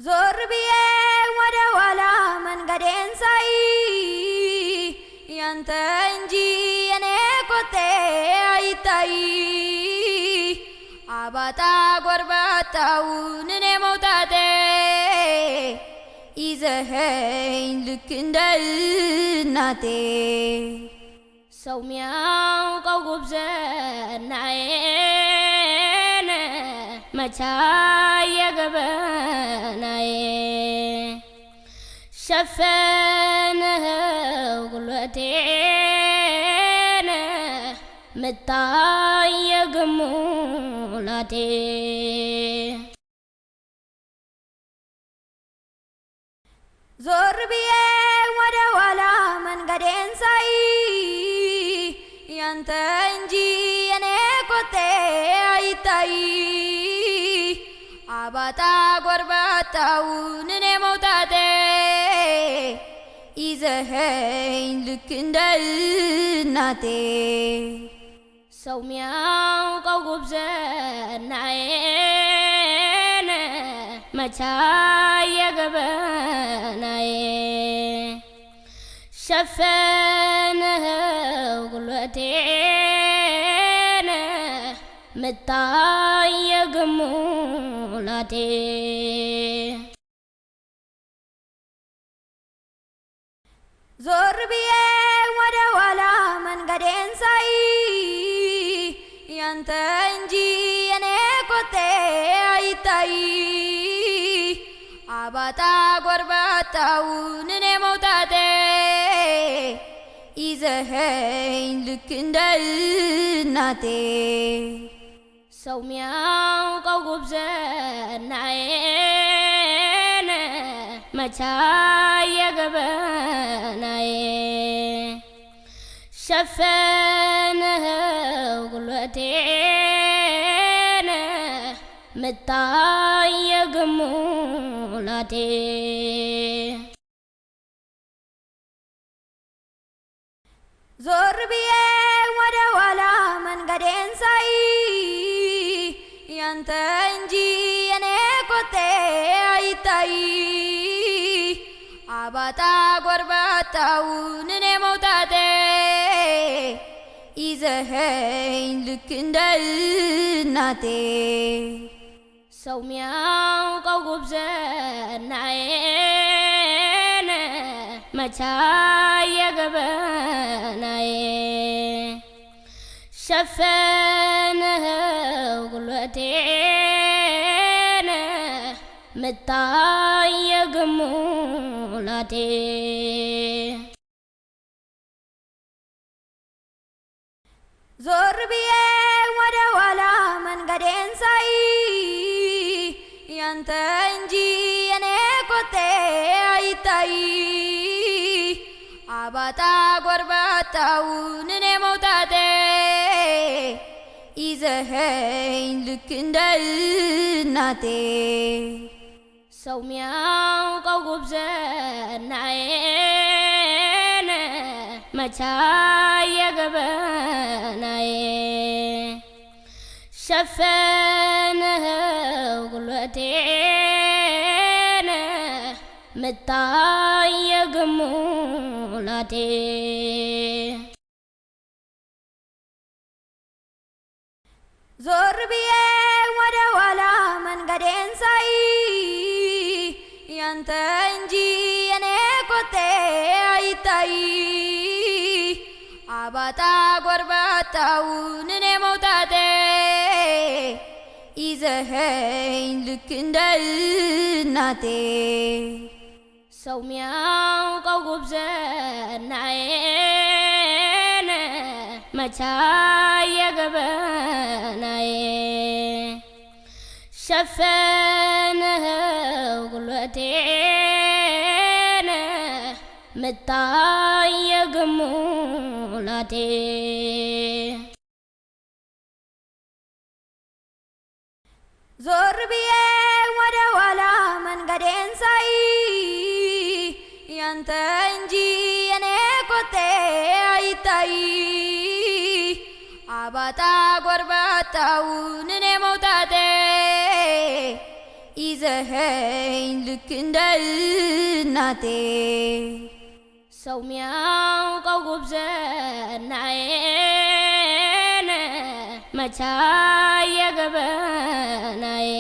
ዞር ብዬ ወደ ኋላ መንገዴን ሳይ ያንተ እንጂ የኔ ኮቴ አይታይ አባጣ ጎርባጣውን እኔ መውጣቴ ይዘኸኝ ልክ እንደ እናቴ ሰው ሚያውቀው ጉብዝናዬን መቻ የገበናዬ ሸፈንኸው ጉልበቴን ምታይ ግሙላቴ ዞር ብዬ ወደ ኋላ መንገዴን ሳይ ያንተ እንጂ የኔ ኮቴ አይታይ አባጣ ጎርባጣውን እኔ መውጣቴ ይዘኸኝ ልክ እንደ እናቴ ሰው ሚያውቀው ጉብዝናዬን መቻ የገበናዬ ሸፈንኸው ጉልበቴን ምታይ ግሙላቴ ዞር ብዬ ወደ ኋላ መንገዴን ሳይ ያንተ እንጂ የኔ ኮቴ አይታይ አባጣ ጎርባጣውን እኔ መውጣቴ ይዘኸኝ ልክ እንደ እናቴ ሰው ሚያውቀው ጉብዝናዬን መቻ የገበናዬ ሸፈንኸው ጉልበቴን ምታይ ግሙላቴ ዞር ብዬ ወደ ኋላ መንገዴን ሳይ ያንተ እንጂ የኔ ኮቴ አይታይ አባጣ ጎርባጣውን እኔ መውጣቴ ይዘኸኝ ልክ እንደ እናቴ ሰው ሚያውቀው ጉብዝናዬን መቻ የገበናዬ ሸፈንኸው ጉልበቴን ምታይ ግሙላቴ ዞር ብዬ ወደ ኋላ መንገዴን ሳይ ያንተ እንጂ የኔ ኮቴ አይታይ አባጣ ጎርባጣውን እኔ መውጣቴ ይዘኸኝ ልክ እንደ እናቴ ሰው ሚያውቀው ጉብዝናዬን መቻ የገበናዬ ሸፈንኸው ጉልበቴን ምታይ ግሙላቴ ዞር ብዬ ወደ ኋላ መንገዴን ሳይ ያንተ እንጂ የኔ ኮቴ አይታይ አባጣ ጎርባጣውን እኔ መውጣቴ ይዘኸኝ ልክ እንደ እናቴ ሰው ሚያውቀው ጉብዝናዬን መቻ የገበናዬ ሸፈንኸው ጉልበቴን ምታይ ግሙላቴ ዞር ብዬ ወደ ኋላ መንገዴን ሳይ ያንተ እንጂ የኔ ኮቴ አይታይ አባጣ ጎርባጣውን እኔ መውጣቴ ይዘ የለኸኝ ልክ እንደ እናቴ ሰው ሚያውቀው ጉብዝናዬን መቻ የገበናዬ